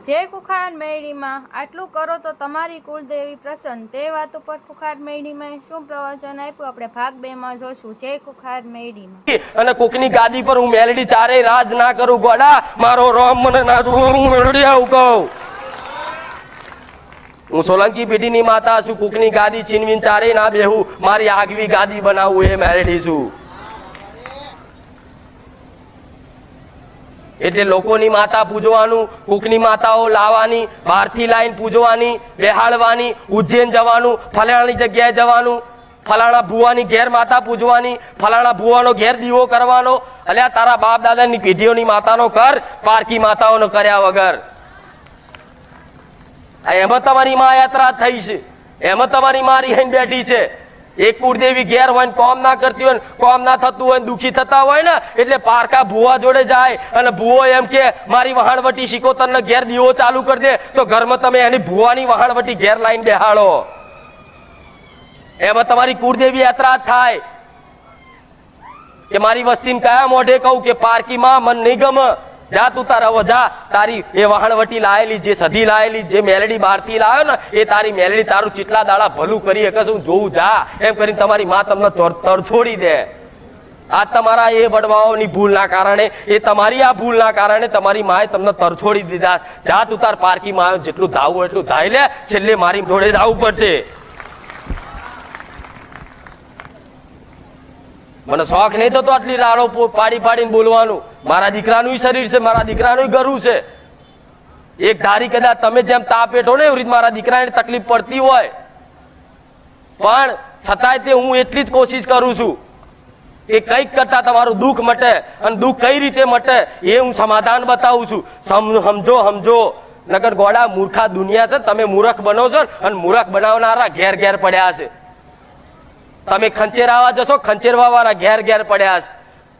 જે કુખાર મેળીમાં આટલું કરો તો તમારી કુળદેવી પ્રસન્ન, તે વાત ઉપર કુખાર મેળીમાં શું પ્રવચન આપ્યું આપણે ભાગ 2 માં જોશું. જય કુખાર મેળીમાં. અને કોકની ગાદી પર હું મેલડી ચારે રાજ ના કરું ગોડા, મારો રોમ મને ના હું મેલડી આવું કહું. હું સોલંકી પેઢીની માતા છું, કોકની ગાદી છીનવીને ચારે ના બેહું, મારી આગવી ગાદી બનાવું એ મેલડી છું. એટલે લોકોની માતા પૂજવાનું, કોકની માતાઓ લાવવાની, બહારથી લાઈન પૂજવાની, બેહાડવાની, ઉજ્જૈન જવાનું, ફલાણાની જગ્યાએ જવાનું, ફલાણા ભુવાની ઘેર માતા પૂજવાની, ફલાણા ભુવાનો ઘેર દીવો કરવાનો. અલ્યા તારા બાપ દાદાની પેઢીઓની માતાનો કર, પારકી માતાઓનો કર્યા વગર. એમાં તમારી મા યાત્રા થઈ છે, એમાં તમારી મા રીહીને બેઠી છે. એક કુળદેવી ઘેર હોય, કોમ ના કરતી હોય, કોમ ના થતું હોય, દુખી થતા હોય ને, એટલે પારકા ભુવા જોડે જાય અને ભુવો એમ કે મારી વહાણવટી શિકોતર ને ઘેર દીવો ચાલુ કરી દે, તો ઘરમાં તમે એની ભુવાની વહાણવટી ઘેર લાઈન બેહાડો. એમાં તમારી કુળદેવી યાત્રા થાય કે મારી વસ્તીને કયા મોઢે કહું કે પારકી માં મન નહીં ગમે, જા તું તારા જા, તારી એ વહાણવટી લાયેલી, જે સધી લાયેલી, જે મેલડી બહારથી લાવ્યો ને, એ તારી મેલડી તારું ચીટલા દાડા ભલું કરી શકે શું, જોવું જા, એમ કરીને તમારી માં તમને તરછોડી દે. આ તમારા એ વડવાઓની ભૂલના કારણે, એ તમારી આ ભૂલના કારણે તમારી માએ તમને તરછોડી દીધા. જા તું તાર પારકી માં જેટલું ધાવું એટલું ધાઈ લે, છેલ્લે મારી જોડે ધાવવું પડશે. મને શોખ નહીં થતો આટલી રાડો પાડી પાડીને બોલવાનું. મારા દીકરાનું શરીર છે, મારા દીકરાનું ગરું છે. એક ધારી કદાચ તમે જેમ તાપ પેઠો ને એવી રીતે મારા દીકરાને તકલીફ પડતી હોય, પણ છતાંય તે હું એટલી જ કોશિશ કરું છું કે કંઈક કરતા તમારું દુઃખ મટે, અને દુઃખ કઈ રીતે મટે એ હું સમાધાન બતાવું છું. સમજો સમજો, નકર ગોડા મૂર્ખા દુનિયા છે, તમે મૂર્ખ બનો છો અને મૂર્ખ બનાવનારા ઘેર ઘેર પડ્યા છે. તમે ખંચેરાવા જશો, ખંચેરવા વાળા ઘેર ઘેર પડ્યા છે.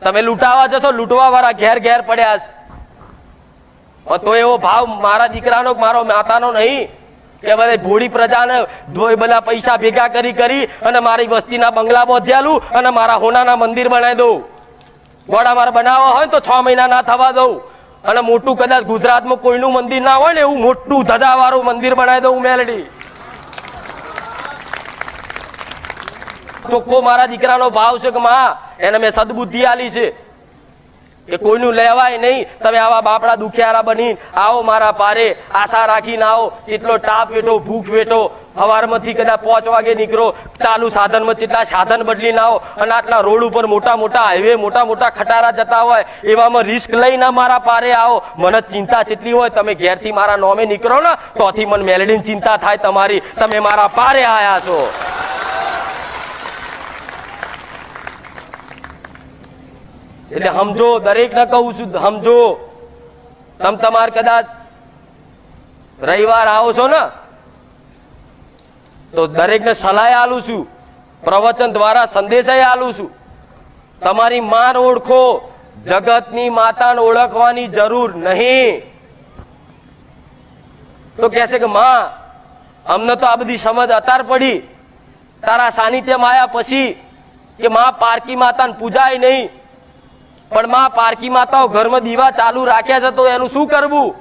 તમે લૂંટાવા જશો, લૂંટવા વાળા ઘેર ઘેર પડ્યા છે. તો એવો ભાવ મારા દીકરાનો, મારો માતાનો નહીં કે બધા ભોળી પ્રજાને બધા પૈસા ભેગા કરી અને મારી વસ્તીના બંગલા બાંધ્યાલું અને મારા હોનાના મંદિર બનાવી દઉં. ગોળા મારે બનાવવા હોય તો 6 મહિના ના થવા દઉં, અને મોટું કદાચ ગુજરાતમાં કોઈનું મંદિર ના હોય ને એવું મોટું ધજાવાળું મંદિર બનાવી દઉં મેલડી. ચોખ્ખો મારા દીકરાનો ભાવ છે કે માં એને મેં સદબુદ્ધિ આલી છે કે કોઈનું લેવાય નહીં. તમે આવા બાપડા દુખિયારા બની આવો મારા પારે, આશા રાખીને આવો. જેટલો તાપ વેઠો, ભૂખ વેઠો, સવારમાંથી કદાચ 5 વાગે નીકળો, ચાલુ સાધનમાં જેટલા સાધન બદલીને આવો, અને આટલા રોડ ઉપર મોટા મોટા હાઈવે, મોટા મોટા ખટારા જતા હોય, એવામાં રિસ્ક લઈને મારા પારે આવો. મને ચિંતા જેટલી હોય, તમે ઘેરથી મારા નોમે નીકળો ને તોથી મને મેલડીની ચિંતા થાય તમારી. તમે મારા પારે આયા છો. એટલે સમજો, દરેક ને કહું છું સમજો. તમારે કદાચ રવિવાર આવો છો ને તો દરેક ને સલાહ આલું છું, પ્રવચન દ્વારા સંદેશ આલું છું. તમારી માં ઓળખો, જગતની માતાને ઓળખવાની જરૂર નહીં. તો કહેશે કે માં અમને તો આ બધી સમજ અતાર પડી તારા સાનિધ્યમાં આવ્યા પછી કે માં પારકી માતાને પૂજાય નહીં. પણ માં પારકી માતાઓ ઘરમાં દીવા ચાલુ રાખ્યા છે તો એનું શું કરવું?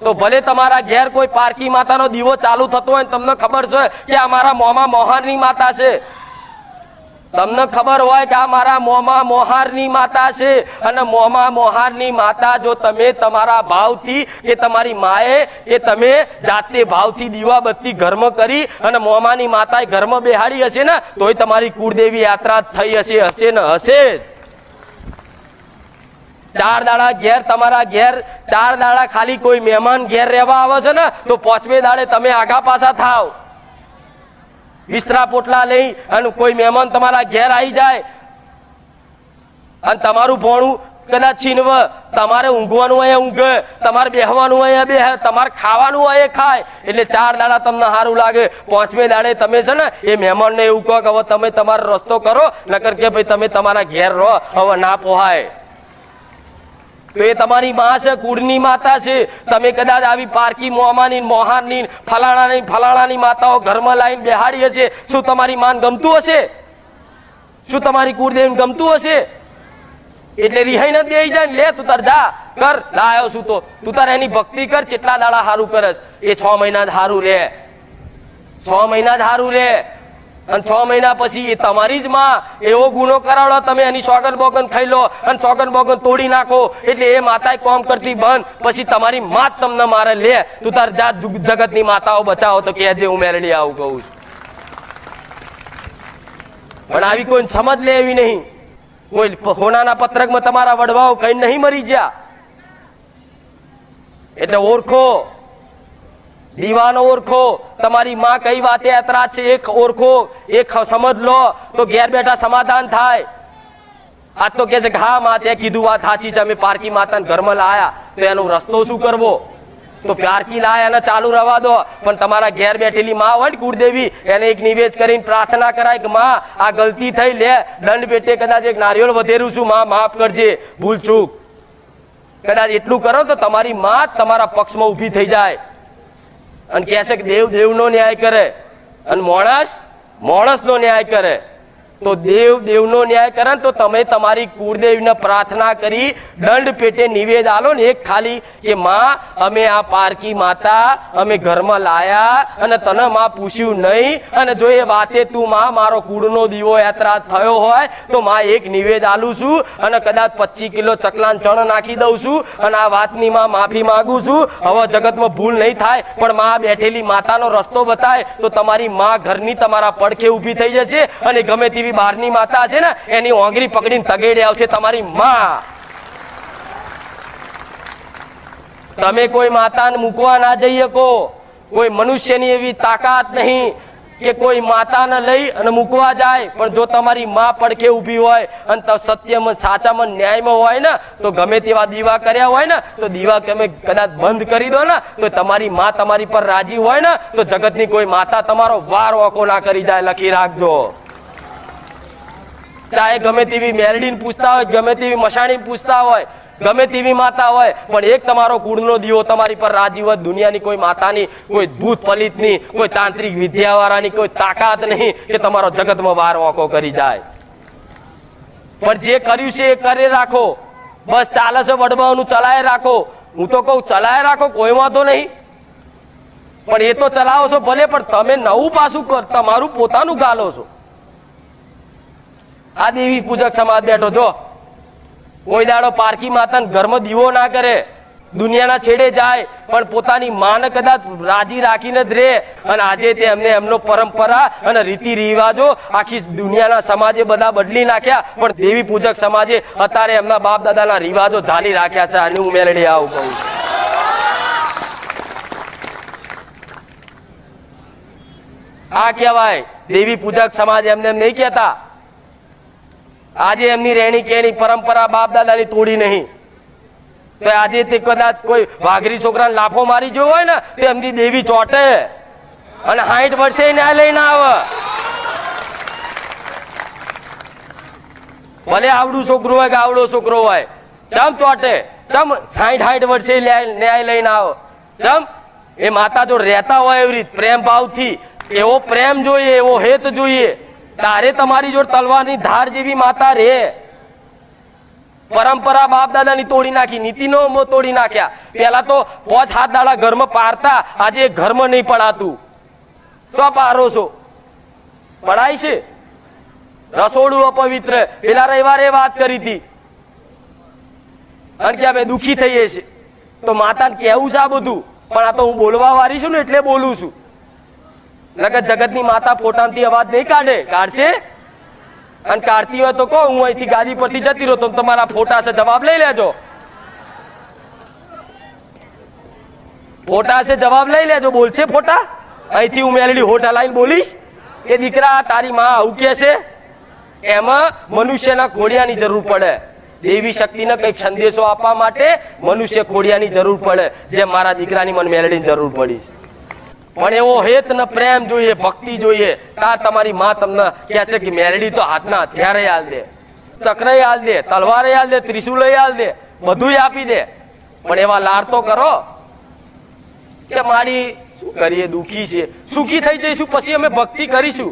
તો ભલે તમારા ઘેર કોઈ પારકી માતાનો દીવો ચાલુ થતો હોય, તમને ખબર છે કે આ મારા મોમાં મોહારની માતા છે, તમને ખબર હોય કે આ મારા મોમાં મોહારની માતા છે, અને મોમાં મોહારની માતા જો તમે તમારા ભાવથી કે તમારી માએ કે તમે જાતે ભાવથી દીવા બત્તી ઘરમાં કરી અને મોમાની માતાએ ઘરમાં બેહાડી હશે ને તોય તમારી કુળદેવી યાત્રા થઈ હશે ને હશે જ. 4 દાડા ઘેર, તમારા ઘેર 4 દાડા ખાલી કોઈ મહેમાન ઘેર રહેવા આવે છે ને તો 5મે દાડે તમે આગા પાછા થાવ. બિસ્તરા પોટલા લઈ અને કોઈ મહેમાન તમારા ઘેર આવી જાય અને તમારું ભોણું કદાચ છીનવ, તમારે ઊંઘવાનું હોય ઊંઘે, તમારે બેહવાનું હોય બેહ, તમારે ખાવાનું હોય ખાય. એટલે 4 દાડા તમને સારું લાગે. 5મે દાડે તમે છે ને એ મહેમાનને એવું કહો કે હવે તમે તમારો રસ્તો કરો, નકર કે ભાઈ તમે તમારા ઘેર રહો, હવે ના પોહાય. તો એ તમારી માં છે, કુળની માતા છે. તમે કદાચ આવી પારકી મોમાની, મોહારની, ફલાણાની માતાઓ ઘરમાં લાવીને બેહાડી હશે. શું તમારી માન ગમતું હશે? શું તમારી કુળદેવીને ગમતું હશે? એટલે રિહાઈ ન દે જાય ને, લે તું તાર જા કર, લાયો છું તો તું તાર એની ભક્તિ કર. કેટલા દાડા હારું કરસ? એ 6 મહિના જ હારું રે, 6 મહિના જ હારું રે. અને 6 મહિના પછી એ તમારી જ માં એવો ગુનો કરાવડો, તમે એની સોગન બોગન ખાઈ લો અને સોગન બોગન તોડી નાખો, એટલે એ માતા કોમ કરતી બંધ, પછી તમારી માં જ તમને મારે. લે તું તાર જા, જગતની માતાઓ બચાવો તો કહેજે હું મેલડી આવું કહું છું. પણ આવી કોઈ સમજ લે એવી નહીં. કોઈ હોનાના પત્રકમાં તમારા વડવાઓ કઈ નહીં મરી ગયા. એટલે ઓળખો, દીવાનો ઓળખો, તમારી માં કઈ વાતે એતરાજ છે એક ઓળખો, એક સમજ લો તો ઘેર બેઠા સમાધાન થાય. આજ તો કે છે કે હા માં તે કીધું વાત સાચી છે, અમે પારકી માતાને ઘરમાં લાયા, તો એનો રસ્તો શું કરવો? તો પારકી લાયા એને ચાલુ રવા દો. પણ તમારા ઘેર બેઠેલી માં હોય ને કુળદેવી, એને એક નિવેદ કરીને પ્રાર્થના કરાય કે માં આ ગલતી થઈ, લે દંડ પેટે કદાચ એક નારિયેળ વધેરું છું, માં માફ કરજે, ભૂલ ચૂક. કદાચ એટલું કરો તો તમારી માં તમારા પક્ષમાં ઊભી થઈ જાય અને કહેશે કે દેવ દેવનો ન્યાય કરે અને માણસ માણસનો ન્યાય કરે. તો દેવ દેવનો ન્યાય કરે તો તમે તમારી કુળદેવીને પ્રાર્થના કરી દંડ પેટે નિવેદ આલો ને એક ખાલી કે માં અમે આ પારકી માતા અમે ઘરમાં લાયા અને તને માં પૂછ્યું નહીં, અને જો એ વાતે તું માં મારો કુળનો દીવો યાત્રા થયો હોય તો માં એક નિવેદ આલું છું અને કદાચ 25 કિલો ચકલાન ચણ નાખી દઉં છું અને આ વાતની માં માફી માંગુ છું. હવે જગતમાં ભૂલ નહીં થાય, પણ માં બેઠેલી માતાનો રસ્તો બતાય તો તમારી માં ઘરની તમારા પડખે ઊભી થઈ જશે અને ગમે તેવી બહારની માતા છે ને એની ઓંગરી પકડીને તગેડે આવશે તમારી માં. તમે કોઈ માતાને મૂકવા ના જઈ શકો, કોઈ મનુષ્યની એવી તાકાત નહીં કે કોઈ માતાને લઈ અને મૂકવા જાય. પણ જો તમારી માં પડખે ઊભી હોય અને સત્યમાં સાચામાં ન્યાયમાં હોય ને તો ગમે તેવા દીવા કર્યા હોય ને તો દીવા તમે કદાચ બંધ કરી દો ને તો તમારી માં તમારી પર રાજી હોય ને તો જગતની કોઈ માતા તમારો વાર ઓકો ના કરી જાય. લખી રાખજો. ચાહે ગમે તેવી મેરડીને પૂછતા હોય, ગમે તેવી મશાણી પૂછતા હોય, ગમે તેવી માતા હોય, પણ એક તમારો કુળનો દીવો તમારી પર રાજી હોય. દુનિયાની કોઈ માતાની, કોઈ ભૂત પલિતની, કોઈ તાંત્રિક વિદ્યાવાળાની કોઈ તાકાત નહીં કે તમારો જગતમાં વાર વાંકો કરી જાય. પણ જે કર્યું છે એ કરે રાખો. બસ ચાલે છે વડવાઓનું ચલાય રાખો. હું તો કહું ચલાય રાખો, કોઈ વાંધો નહીં, પણ એ તો ચલાવો છો ભલે, પણ તમે નવું પાછું કર તમારું પોતાનું ગાલો છો. આ દેવી પૂજક સમાજ બેઠો, જો કોઈ દાડો પારકી માતાને ઘરમાં દીવો ના કરે, દુનિયાના છેડે જાય, પણ પોતાની માને કદાચ રાજી રાખીને જ રહે. અને આજે તે એમને એમનો પરંપરા અને રીતિ રિવાજો આખી દુનિયાના સમાજે બધા બદલી નાખ્યા, પણ દેવી પૂજક સમાજે અત્યારે એમના બાપ દાદાના રિવાજો જાળી રાખ્યા છે. આની હું મેળડી આવું કહું. આ કહેવાય દેવી પૂજક સમાજ. એમને એમ નહીં કહેતા. આજે એમની રહેણી કેણી પરંપરા બાપ દાદાની તોડી નહીં, તો આજે તે કદાચ કોઈ વાઘરી છોકરાને લાફો મારી ગયો હોય ને તો એમની દેવી ચોટે અને 60 વર્ષે ન્યાય લઈને આવે. ભલે આવડું છોકરું હોય કે આવડો છોકરો હોય, ચમ ચોટે? ચમ 60 વર્ષે ન્યાય લઈને આવે? ચમ? એ માતા જો રહેતા હોય એવી રીત પ્રેમ ભાવથી, એવો પ્રેમ જોઈએ, એવો હેત જોઈએ. તારે તમારી જોડે તલવારની ધાર જેવી માતા રે. પરંપરા બાપ દાદાની તોડી નાખી, નીતિનો તોડી નાખ્યા. પેલા તો 5-7 દાડા ઘરમાં પારતા, આજે ઘરમાં નહીં પડાતું. શું પારો છો? પડાય છે રસોડું અપવિત્ર. પેલા રવિવારે વાત કરી હતી અને કે અમે દુઃખી થઈએ છીએ, તો માતાને કેવું છે આ બધું? પણ આ તો હું બોલવા વાળી છું ને એટલે બોલું છું. નકર જગતની માતા પોતાની અવાજ નહીં કાઢે. કાઢશે? અને કાઢતી હોય તો કહો, હું અહીંથી ગાડી પરથી જતી રહો તો તમારા ફોટા છે, જવાબ લઈ લેજો. ફોટા છે, જવાબ લઈ લેજો. બોલશે ફોટા? અહીંથી હું મેલડી હોટા લાઈન બોલીશ કે દીકરા તારી માં આવું કે છે? એમાં મનુષ્યના ખોડિયાની જરૂર પડે. દેવી શક્તિને કંઈક સંદેશો આપવા માટે મનુષ્ય ખોડિયાની જરૂર પડે, જેમ મારા દીકરાની મને મેલડીની જરૂર પડી. પણ એવો હેત ને પ્રેમ જોઈએ, ભક્તિ જોઈએ. તા તમારી માં તમને કહે છે કે મેરડી તો હાથના હથિયારે હાલ દે, ચક્રે હાલ દે, તલવારે હાલ દે, ત્રિશુલે હાલ દે, બધું આપી દે. પણ એવા લાર તો કરો કે મારી શું કરીએ, દુઃખી છે, સુખી થઈ જઈશું પછી અમે ભક્તિ કરીશું.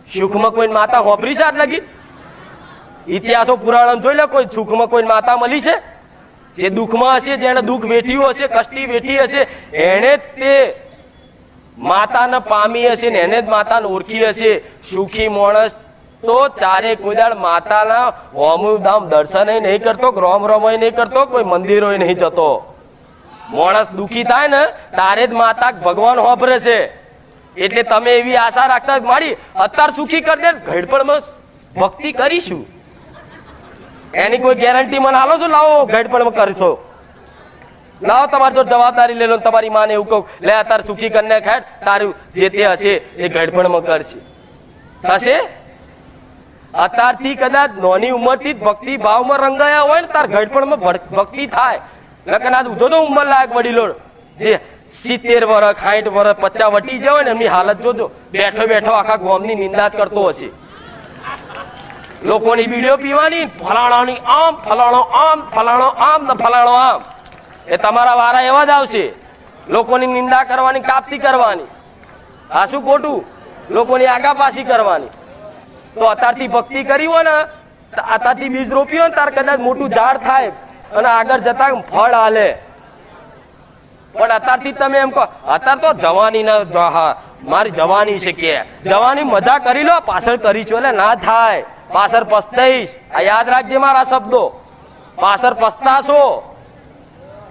સુખમાં કોઈ માતા હોભરી સાથ લગી? ઇતિહાસો પુરાણ જોઈ લે, કોઈ સુખમાં કોઈ માતા મળી છે? જે દુઃખમાં હશે, જેને દુઃખ વેઠ્યું હશે, કષ્ટી વેઠી હશે, એને જ તે માતાને પામી હશે ને એને જ માતાને ઓળખી હશે. સુખી માણસ તો ચારે કોઈ દાડ માતાના હોમધામ દર્શન નહીં કરતો, રોમ રોમય નહીં કરતો, કોઈ મંદિરો નહીં જતો. માણસ દુઃખી થાય ને તારે જ માતા ભગવાન હોભરે છે. એટલે તમે એવી આશા રાખતા મારી અત્યાર સુખી કરી દે, ઘડપણમાં ભક્તિ કરીશું એની કોઈ ગેરંટી મને હાલો છો? લાવો ઘડપણમાં કરશો, લાવો તમારી જો જવાબદારી લે લો. તમારી માને એવું કહું, લે અત્યારે સુખી કરીને ખેડ, તારું જે તે હશે એ ઘડપણમાં કરશે, થશે. અત્યારથી કદાચ નાની ઉંમરથી જ ભક્તિ ભાવમાં રંગાયા હોય ને તાર ઘડપણમાં ભક્તિ થાય. કદાચ જોજો ઉંમર લાયક વડીલો જે 70 વર્ષ 60 વર્ષ 50 વટી જાય ને એમની હાલત જોજો, બેઠો બેઠો આખા ગામની નિંદા જ કરતો હશે. લોકોની બીડીઓ પીવાની, ફલાણાની આમ, ફલાણો આમ, ફલાણો આમ ને ફલાણો આમ. એ તમારા વારા એવા જ આવશે, લોકોની નિંદા કરવાની, કાપતી કરવાની, આ શું ખોટું, લોકોની આગાપાસી કરવાની. તો અત્યારથી ભક્તિ કરી હોય ને, અત્યારથી બીજ રોપ્યું હોય ને તાર કદાચ મોટું ઝાડ થાય અને આગળ જતા ફળ હાલે. પણ અત્યારથી તમે એમ કહો અત્યારે તો જવાની ના, હા મારી જવાની છે કે જવાની મજા કરી લો, પાછળ કરીશું એટલે ના થાય, પાછળ પસ્તાઈશ. આ યાદ રાખજે મારા શબ્દો, પાછળ પસ્તાશો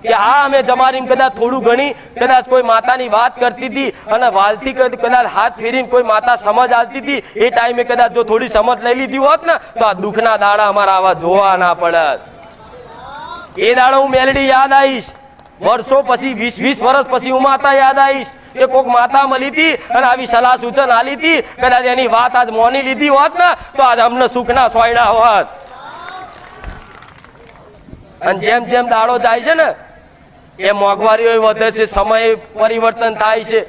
કે હા અમે જમારી કદાચ થોડું ઘણી કદાચ કોઈ માતાની વાત કરતી હતી અને વાલથી કદાચ હાથ ફેરીને કોઈ માતા સમજ આવતી હતી, એ ટાઈમે કદાચ જો થોડી સમજ લઈ લીધી હોત ને તો આ દુઃખના દાડા અમારા આવા જોવા ના પડત. એ દાડો હું મેલડી યાદ આવીશ, વર્ષો પછી 20 વર્ષ પછી હું માતા યાદ આવીશ કે કોઈક માતા મળી હતી અને આવી સલાહ સૂચન આલી હતી, કદાચ એની વાત આજ મોની લીધી હોત ને તો આજ અમને સુખના સોયડા હોત. અને જેમ જેમ દાડો જાય છે ને એ મોંઘવારીઓ વધે છે, સમય પરિવર્તન થાય છે.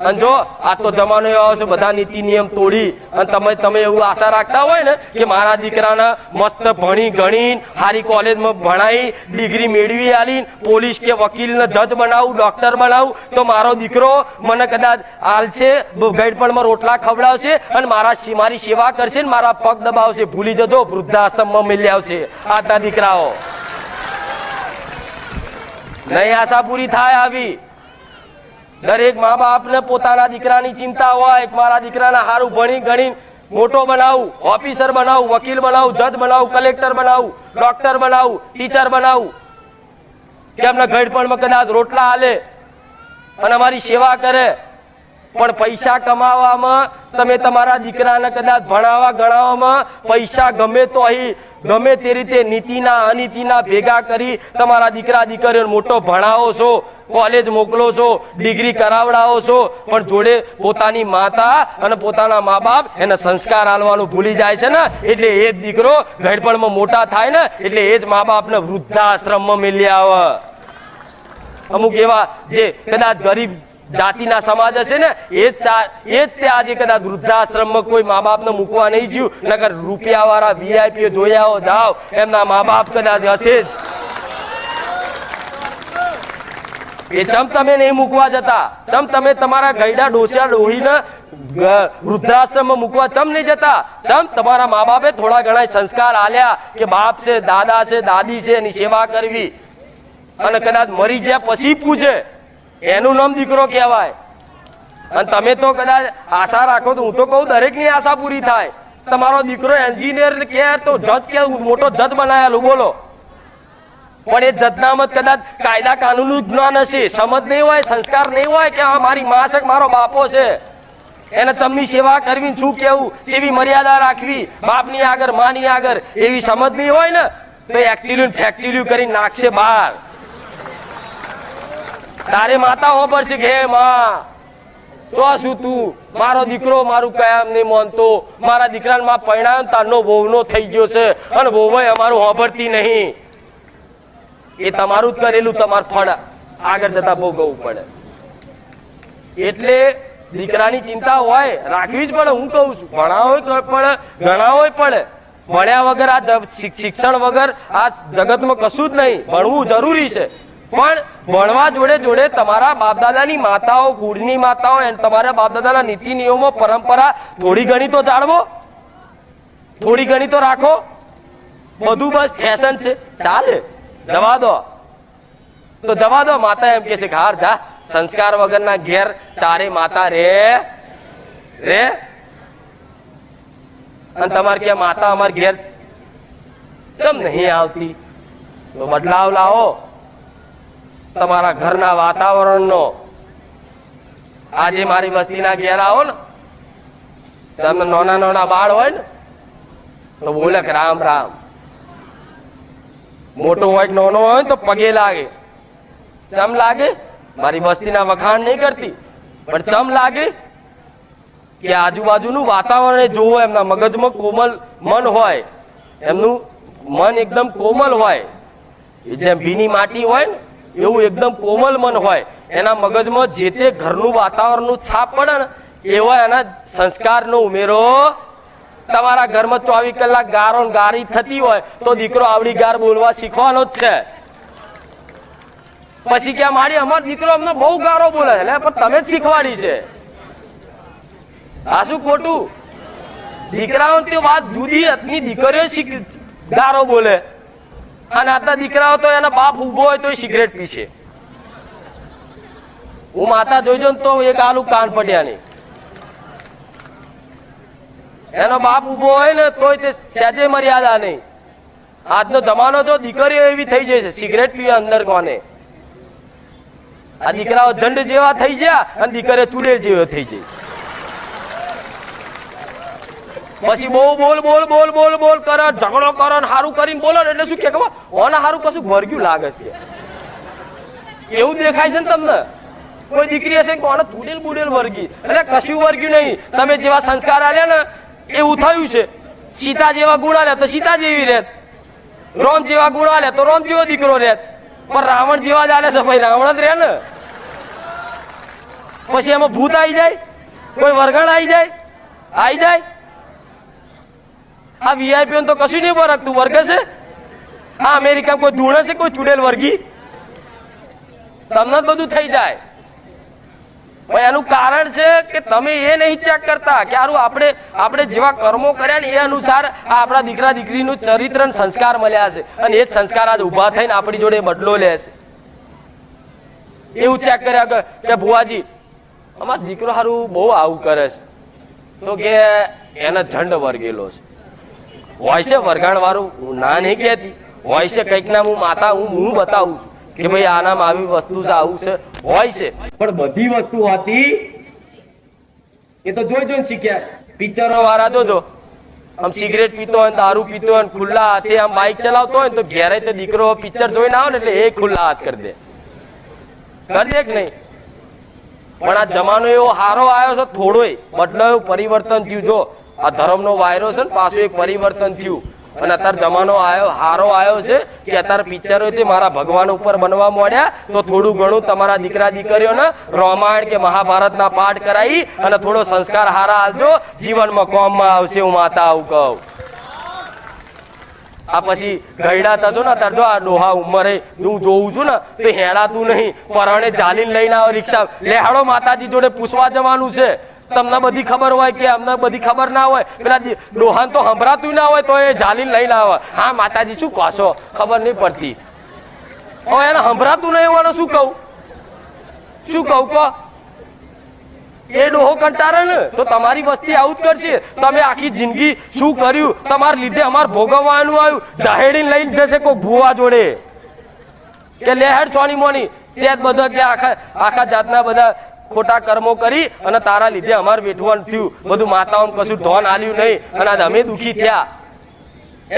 અને જો આ તો જમાનો એવો આવશે બધા નીતિ નિયમ તોડી અને તમે એવું આશા રાખતા હોય ને કે મારા દીકરાને મસ્ત ભણી ગણી સારી કોલેજમાં ભણાવી ડિગ્રી મેળવી આલી પોલીસ કે વકીલને જજ બનાવું, ડોક્ટર બનાવું તો મારો દીકરો મને કદાચ આલશે, ગઈડપણમાં રોટલા ખવડાવશે અને મારી સેવા કરશે ને મારા પગ દબાવશે. ભૂલી જજો, વૃદ્ધાશ્રમમાં મિલી આવશે આજના દીકરાઓ. નહીં આશા પૂરી થાય આવી. દરેક મા બાપ ને પોતાના દીકરાની ચિંતા હોય, મારા દીકરાને સારું ભણી ગણી મોટો બનાવું, ઓફિસર બનાવું, વકીલ બનાવું, જજ બનાવું, કલેક્ટર બનાવું, ડોક્ટર બનાવું, ટીચર બનાવું, કે એમને ઘડપણમાં કદાચ રોટલા હાલે અને અમારી સેવા કરે. પણ પૈસા કમાવામાં તમે તમારા દીકરાને કદાચ ભણાવવા ગણાવવામાં પૈસા ગમે તો અહીં ગમે તે રીતે નીતિના અનીતિના ભેગા કરી તમારા દીકરા દીકરીઓને મોટો ભણાવો છો, કોલેજ મોકલો છો, ડિગ્રી કરાવડાવો છો, પણ જોડે પોતાની માતા અને પોતાના મા બાપ એને સંસ્કાર આલવાનું ભૂલી જાય છે ને, એટલે એ જ દીકરો ઘડપણમાં મોટા થાય ને એટલે એ જ મા બાપને વૃદ્ધાશ્રમમાં મેલી આવે. અમુક એવા જે કદાચ ગરીબ જાતિના સમાજ હશે ને એ જ તે આજે કદાચ વૃદ્ધાશ્રમમાં કોઈ મા બાપને મૂકવા નહીં જ્યું, નકર રૂપિયા વાળા વીઆઈપી જોયા જાઓ એમના મા બાપ કદાચ હશે જ. એ ચમ તમે નહીં મૂકવા જતા, ચમ તમે તમારા ગયડા ડોસા ડોહીને વૃદ્ધાશ્રમમાં મૂકવા ચમ નહીં જતા? ચમ તમારા મા બાપે થોડા ઘણા સંસ્કાર આલ્યા કે બાપ છે, દાદા છે, દાદી છે, એની સેવા કરવી. અને કદાચ મરી જાય પછી પૂછે એનું નામ દીકરો કહેવાય. અને તમે તો કદાચ આશા રાખો તો હું તો કહું દરેકની આશા પૂરી થાય. તમારો દીકરો એન્જિનિયર કે તો જજ કે મોટો જજ બનાયેલું બોલો, પણ એ જજનામત કદાચ કાયદા કાનૂનનું જ્ઞાન હશે, સમજ નહીં હોય, સંસ્કાર નહીં હોય કે મારી મા છે મારો બાપો છે, એને ચમની સેવા કરવી, શું કેવું, જેવી મર્યાદા રાખવી બાપની આગળ માની આગળ, એવી સમજ નહીં હોય ને તો એકચ્યુઅલી ફેક્ચ્યુઅલી કરી નાખશે બહાર. તારે માતા હોબર છે કે હે માં તો શું તું મારો દીકરો મારું કયામ નહીં માનતો, મારા દીકરાને માં પરણાયો તારનો વહુનો થઈ ગયો છે અને વહુએ અમારું હોબરતી નહીં. એ તમારું જ કરેલું તમારું ફળ આગળ જતા ભોગવવું પડે. એટલે દીકરાની ચિંતા હોય રાખવી જ પડે. હું કહું છું ભણાવો પડે, ગણાવો પડે. ભણ્યા વગર આ શિક્ષણ વગર આ જગતમાં કશું જ નહીં. ભણવું જરૂરી છે, પણ ભણવા જોડે જોડે તમારા બાપદાદાની માતાઓ, કુળની માતાઓ, તમારા બાપદાદાના નીતિ નિયમો, પરંપરા થોડી ઘણી તો જાળવો, થોડી ઘણી તો રાખો. બધું બસ ફેશન છે, ચાલે, જવા દો તો જવા દો. માતા એમ કે છે કે હાર જા, સંસ્કાર વગરના ઘેર ચારે માતા રે રે. અને તમારે કે માતા અમાર ઘેર ચમ નહીં આવતી, તો બદલાવ લાવો તમારા ઘરના વાતાવરણનો. આજે મારી વસ્તીના ઘેર આવો ને, તમને નાના નાના બાળ હોય ને તો બોલે કે રામ રામ. મોટો હોય કે નાનો હોય તો પગે લાગે. ચમ લાગે? મારી વસ્તીના વખાણ નહીં કરતી, પણ ચમ લાગે કે આજુબાજુનું વાતાવરણ જોવો. એમના મગજમાં કોમલ મન હોય, એમનું મન એકદમ કોમલ હોય, જેમ ભીની માટી હોય ને એવું એકદમ કોમલ મન હોય. એના મગજમાં જે તે ઘરનું વાતાવરણનું છાપ પડે ને એવા એના સંસ્કારનો ઉમેરો. તમારા ઘરમાં 24 કલાક ગારો ગારી થતી હોય તો દીકરો આવડી ગાર બોલવા શીખવાનો જ છે. પછી કે મારી અમારો દીકરો અમને બહુ ગારો બોલે છે, પણ તમે જ શીખવાડી છે. આ શું ખોટું? દીકરાઓ તે વાત જુદી હતી, દીકરીઓ ગારો બોલે અને આટલા દીકરાઓ તો એના બાપ ઉભો હોય તો સિગરેટ પીશે. હું માતા જોઈજો ને તો એક આલુ કાન પડ્યા નહીં. એનો બાપ ઉભો હોય ને તોય તે સહેજે મર્યાદા નહીં. આજનો જમાનો જો દીકરીઓ એવી થઈ જશે, સિગરેટ પીવે અંદર કોને. આ દીકરાઓ ઝંડ જેવા થઈ ગયા અને દીકરીઓ ચુડેલ જેવો થઈ જાય. પછી બહુ બોલ બોલ બોલ બોલ બોલ કરે, ઝઘડો કરો, હારું કરીને બોલો એટલે શું કે ખબર, ઓના હારું કશું વર્ગ્યું લાગે છે. એવું દેખાય છે ને તમને? કોઈ દીકરી હશે કોને ચુડેલ બુડેલ વર્ગી, એટલે કશું વર્ગ્યું નહીં. તમે જેવા સંસ્કાર આલ્યા ને એવું થયું છે. સીતા જેવા ગુણ આલ્યા તો સીતા જેવી રહેત, રોમ જેવા ગુણ આલ્યા તો રોમ જેવો દીકરો રહેત. પણ રાવણ જેવા જ આલે છે ભાઈ, રાવણ જ રહે ને. પછી એમાં ભૂત આવી જાય, કોઈ વરગણ આવી જાય. આ વીઆઈપી તો કશું નહીં વર્ગતું, વર્ગ છે. આ અમેરિકામાં કોઈ ધૂણ છે, કોઈ ચુડેલ વર્ગી? તમને જ બધું થઈ જાય. એનું કારણ છે કે તમે એ નહીં ચેક કરતા કે આપણે જેવા કર્મો કર્યા ને એ અનુસાર આપણા દીકરા દીકરીનું ચરિત્ર અને સંસ્કાર મળ્યા છે, અને એ જ સંસ્કાર આજ ઉભા થઈને આપણી જોડે બદલો લે છે. એવું ચેક કર્યા કે ભુવાજી અમારો દીકરો સારું બહુ આવું કરે છે, તો કે એના ઝંડ વર્ગેલો છે. હોય છે વરગાણ વાળું, હું ના નહીં કહેતી, હોય છે કંઈક ના. હું માતા હું બતાવું છું કે ભાઈ આનામાં આવી વસ્તુ છે, આવું છે, હોય છે. પણ બધી વસ્તુ હતી એ તો જોઈને શીખ્યા. પિક્ચરો વાળા જોજો, આમ સિગરેટ પીતો હોય, દારૂ પીતો હોય, ખુલ્લા હાથે આમ બાઇક ચલાવતો હોય તો ઘેરે તો દીકરો પિક્ચર જોઈને આવે ને એટલે એ ખુલ્લા હાથ કરી દે કે નહીં. પણ આ જમાનો એવો હારો આવ્યો છે, થોડોય બદલાયો, પરિવર્તન થયું. જો આ ધર્મનો વાયરો છે ને પાછું એક પરિવર્તન થયું. અને અત્યારે જમાનો હારો આવ્યો છે કે અત્યારે પિક્ચરો મારા ભગવાન ઉપર બનવા માંડ્યા. તો થોડું ઘણું તમારા દીકરા દીકરીઓને રામાયણ કે મહાભારતના પાઠ કરાવી અને થોડો સંસ્કાર હારા આલજો, જીવનમાં કોમમાં આવશે. હું માતા આવું કહું. આ પછી ગયડા થશો ને અત્યારે જો આ ડોહા ઉંમરે હું જોઉં છું ને તો હેડાતું નહીં, પરાણે ચાલીને લઈને આવો રિક્ષા લેહાડો, માતાજી જોડે પૂછવા જવાનું છે. તમને બધી ખબર હોય કે અમને બધી ખબર ના હોય, પેલા ડોહાન તો સંભળાતું ના હોય તો એ ઝાલીને લઈને આવે. હા માતાજી શું કહો, ખબર નહીં પડતી. હવે એને સંભળાતું નહીં હોવાનું શું કહું કહો. એ ડોહો કંટાળે ને તો તમારી વસ્તી આવું જ કરશે. તમે આખી જિંદગી શું કર્યું, તમારા લીધે અમારે ભોગવવાનું આવ્યું. દહેડીને લઈને જશે કોઈ ભૂવા જોડે કે લેહેડ સોની મોની, તે જ બધા કે આખા જાતના બધા ખોટા કર્મો કરી અને તારા લીધે અમારે વેઠવાનું થયું. બધું માતાઓને કશું ધોન આલ્યું નહીં અને આજ અમે દુઃખી થયા.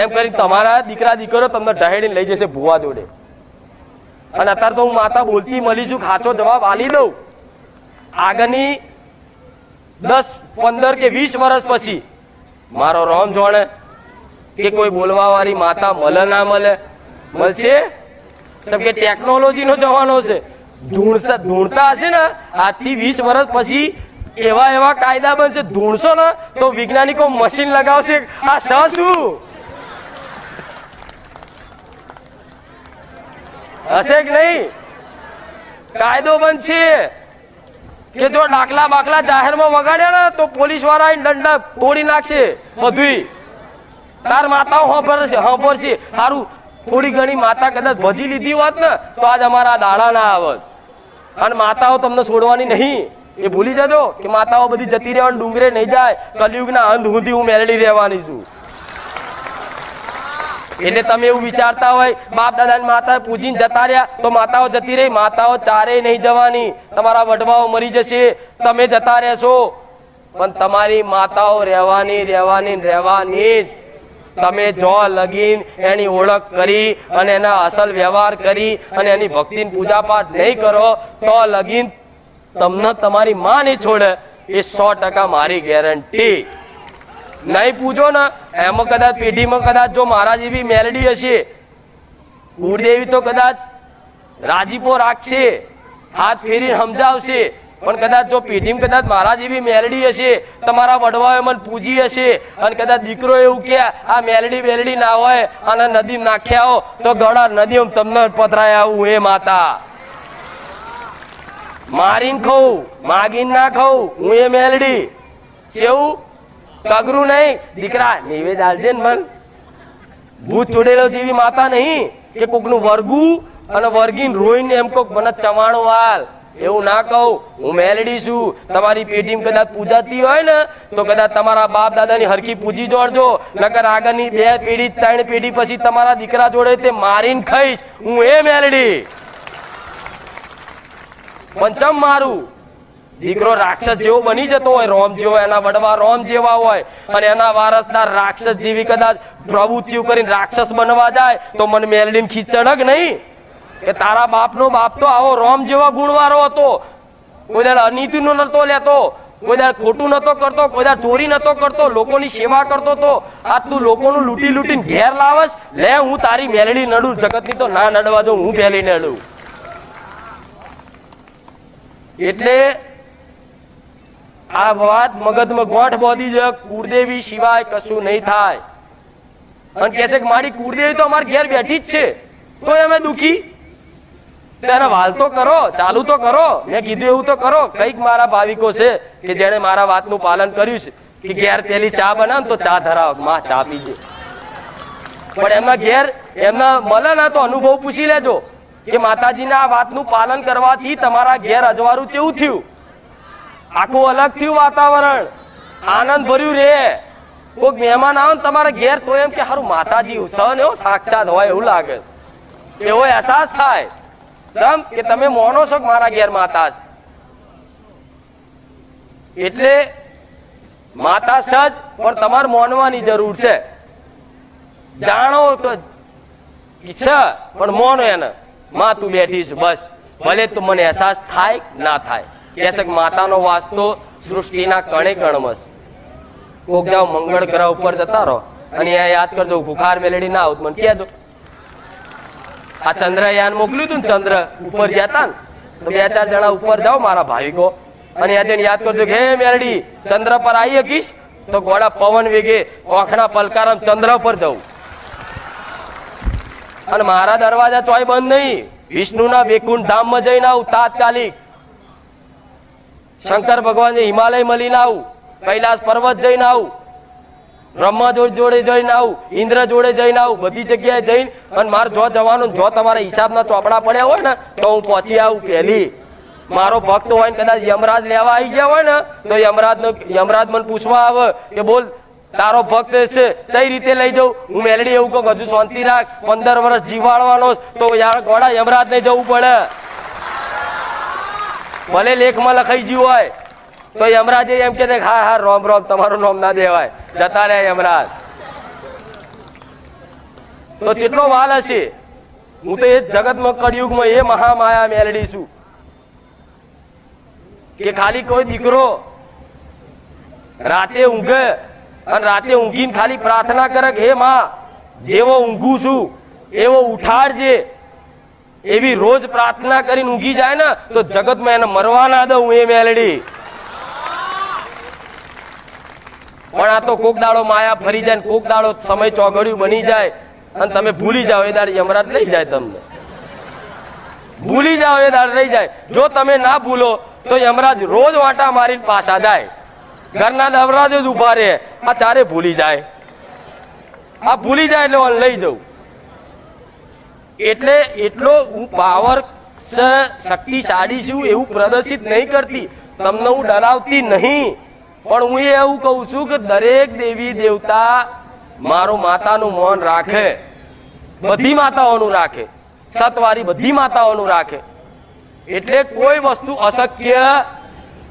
એમ કરી તમારા દીકરા દીકરો તમને દહેડીને લઈ જશે ભૂવા જોડે. અને અત્યારે તો હું માતા બોલતી મળી છું, સાચો જવાબ આલી દઉં. આગળની 10, 15 કે 20 વર્ષ પછી મારો રોમ જોણે કે કોઈ બોલવા વાળી માતા મળે ના મળશે. કેમ કે ટેકનોલોજીનો જમાનો છે. ધૂણતા હશે ને આજથી 20 વર્ષ પછી એવા કાયદા બનશે. ધૂણશો ને તો વૈજ્ઞાનિકો મશીન લગાવશે. આ શું હશે કે નહીં? કાયદો બનશે કે જો દાખલા બાખલા જાહેરમાં વગાડ્યા ને તો પોલીસ વાળા દંડા તોડી નાખશે બધું. તાર માતાઓ સાંભળશે સારું થોડી ઘણી માતા કદાચ ભજી લીધી હોત ને તો આજ અમારા દાડા ના આવત. અને માતાઓ તમને છોડવાની નહીં, એ ભૂલી જજો કે માતાઓ બધી જતી રહેવાની, ડુંગરે નહીં જાય, કલયુગના અંત સુધી હું મેળડી રહેવાની છું. એટલે તમે એવું વિચારતા હોય બાપ દાદાની માતા પૂજીને જતા રહ્યા તો માતાઓ જતી રહી, માતાઓ ચારેય નહીં જવાની. તમારા વડવાઓ મરી જશે, તમે જતા રહેશો, પણ તમારી માતાઓ રહેવાની જ. તમે જો લગીન એની ઓળખ કરી અને એના અસલ વ્યવહાર કરી અને એની ભક્તિની પૂજા પાઠ નહીં કરો તો લગીન તમને તમારી માં નહીં છોડે, એ 100% મારી ગેરંટી. નહીં પૂજો ને એમાં કદાચ પેઢીમાં કદાચ જો મારા જેવી મેલડી હશે, કુળદેવી તો કદાચ રાજીપો રાખશે, હાથ ફેરીને સમજાવશે, પણ કદાચ જો પેઢીમાં કદાચ મારા જેવી મેલડી હશે, તમારા વડવાએ મને પૂજી હશે અને કદાચ દીકરો એવું કે આ મેલડી ના હોય અને નદી નાખ્યા હો તો ગળા નદી તમને પધરાય આવું. એ માતા મારીને ખાઉં, માગીને ના ખાઉં, હું એ મેલડી કેવું કગરું નહીં. દીકરા નિવેદ આલજે ને મન, ભૂત ચોડેલો જેવી માતા નહીં કે કોકનું વર્ગું અને વર્ગીને રોઈને એમ કોક મને ચવાણો હાલ, એવું ના કહું. હું મેલડી છું. તમારી પેઢીમાં કદાચ પૂજાતી હોય ને તો કદાચ તમારા બાપ દાદાની હરખી પૂજી જોડજો, નકર આગળની 2 પેઢી 3 પેઢી પછી તમારા દીકરા જોડે તે મારીને ખાઈશ. હું એ મેલડી પંચમ મારું. દીકરો રાક્ષસ જેવો બની જતો હોય, રોમ જેવો, એના વડવા રોમ જેવા હોય અને એના વારસદાર રાક્ષસ જેવી કદાચ પ્રવૃત્તિઓ કરીને રાક્ષસ બનવા જાય તો મને મેલડીને ખીચડક નહીં કે તારા બાપનો બાપ તો આવો રોમ જેવા ગુણવાળો હતો, કોઈ દાડ અનીતિનો નતો લેતો, કોઈ દાડ ખોટું નતો કરતો, કોઈ દાડ ચોરી નતો કરતો, લોકોની સેવા કરતો તો. આ તું લોકોનું લૂંટીને ઘેર લાવસ, લે હું તારી મેલડી નડું. જગતની તો ના નડવા જો, હું પહેલી નડું. એટલે આ વાત મગજમાં ગોઠ બોધી જ કુળદેવી સિવાય કશું નહીં થાય. અને કહે છે કે મારી કુળદેવી તો અમારા ઘેર બેઠી જ છે તો અમે દુખી, તેને વાલ તો કરો, ચાલુ તો કરો. મેં કીધું એવું તો કરો. કઈક મારા ભાવિકો છે કે જેને મારા વાતનું પાલન કર્યું છે કે ઘેર પેલી ચા બનાવ તો ચા ધરાવ, માં ચા પીજે. પણ એમના ઘેર એમના મળે ને તો અનુભવ પૂછી લેજો કે માતાજીના આ વાતનું પાલન કરવાથી તમારા ઘેર અજવાળું કેવું થયું, આખું અલગ થયું વાતાવરણ, આનંદ ભર્યું રે. કોઈક મહેમાન આવે ને તમારા ઘેર તો એમ કે સારું માતાજી સહન એવો સાક્ષાત હોય એવું લાગે, એવો અહેસાસ થાય. જેમ કે તમે મોનો છો કે મારા ઘેર માતા છે. એટલે માતા સજ પણ તમારે મોનવાની જરૂર છે. જાણો તો છે પણ મોનો એને, માં તું બેઠી છે બસ, ભલે તું મને અહેસાસ થાય ના થાય. કે છે કે માતાનો વાસ તો સૃષ્ટિના કણે કણમાં છે. કોક જાઓ મંગળ ગ્રહ ઉપર જતા રહો અને અહીંયા યાદ કરજો ભૂખાર મેલેડી ના આવત મને કહેજો. આ ચંદ્રયાન મોકલ્યું હતું ને, ચંદ્ર ઉપર જતા ને તો 2-4 જણા ઉપર જાઓ મારા ભાવિકો અને આ જઈને યાદ કરજો કે હે મેલડી ચંદ્ર પર આવી શકીશ તો ઘોડા પવન વેગે કોખના પલકારામ ચંદ્ર પર જવું. અને મારા દરવાજા ચોય બંધ નહીં. વિષ્ણુના વૈકુંઠ ધામમાં જઈને આવું તાત્કાલિક, શંકર ભગવાન હિમાલય મળીને આવું, કૈલાસ પર્વત જઈને આવું, બ્રહ્મા જોડે જઈને આવું, ઇન્દ્ર જોડે જઈને આવું, બધી જગ્યાએ જઈને અને મારે જો જવાનું, જો તમારા હિસાબના ચોપડા પડ્યા હોય ને તો હું પહોંચી આવું. પહેલી મારો ભક્ત હોય ને કદાચ યમરાજ લેવા આવી ગયા હોય ને તો યમરાજ મને પૂછવા આવે કે બોલ તારો ભક્ત છે કઈ રીતે લઈ જાઉં. હું મેલડી એવું કહું હજુ શાંતિ રાખ, 15 વર્ષ જીવાડવાનો તો યાર ઘોડા યમરાજ ને જવું પડે. ભલે લેખમાં લખાઈ ગયું હોય તો યમરાજે એમ કે હા હા રોમ રોમ તમારું નામ ના દેવાય, જતા રહે યમરાજ. તો કેટલો વાલ હશે. હું તો એ જગતમાં કળિયુગમાં એ મહામાયા મેલડી છું કે ખાલી કોઈ દીકરો રાતે ઊંઘે અને રાતે ઊંઘીને ખાલી પ્રાર્થના કરે કે હે માં જેવો ઊંઘું છું એવો ઉઠાડજે, એવી રોજ પ્રાર્થના કરીને ઊંઘી જાય ને તો જગતમાં એને મરવા ના દઉં એ મેલડી. પણ આ તો કોક દાડો માયા ફરી જાય, કોક દાડો સમય ચોઘડિયું બની જાય અને તમે ભૂલી જાઓ એ દાડે યમરાજ લઈ જાય તમને. ભૂલી જાઓ એ દાડે લઈ જાય. જો તમે ના ભૂલો તો યમરાજ રોજ વાંટા મારીને પાછા જાય. ઘરના દરવાજે જ ઉભા રહે, આ ચારે ભૂલી જાય. આ ભૂલી જાય એટલે હું લઈ જાઉં. એટલે એટલો હું પાવર શક્તિશાળી છું એવું પ્રદર્શિત નહીં કરતી, તમને હું ડરાવતી નહીં. પણ હું એવું કહું છું કે દરેક દેવી દેવતા મારો માતાનું મૌન રાખે, બધી માતાઓનું રાખે, સતવારી બધી માતાઓનું રાખે. એટલે કોઈ વસ્તુ અશક્ય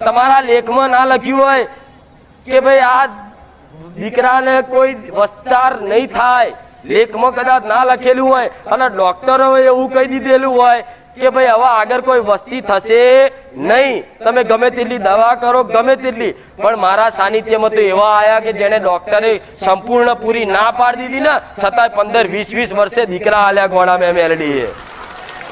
તમારા લેખમાં ના લખ્યું હોય કે ભાઈ આ દીકરાને કોઈ વિસ્તાર નહીં થાય, લેખમાં કદાચ ના લખેલું હોય અને ડોક્ટરોએ એવું કહી દીધેલું હોય કે ભાઈ હવે આગળ કોઈ વસ્તી થશે નહીં, તમે ગમે તેટલી દવા કરો ગમે તેટલી, પણ મારા સાનિધ્યમાં તો એવા આયા કે જેને ડોક્ટરે સંપૂર્ણ પૂરી ના પાડી દીધી ને છતાંય 15-20 વર્ષે દીકરા આલ્યા ગોળા મેં મેલડીએ.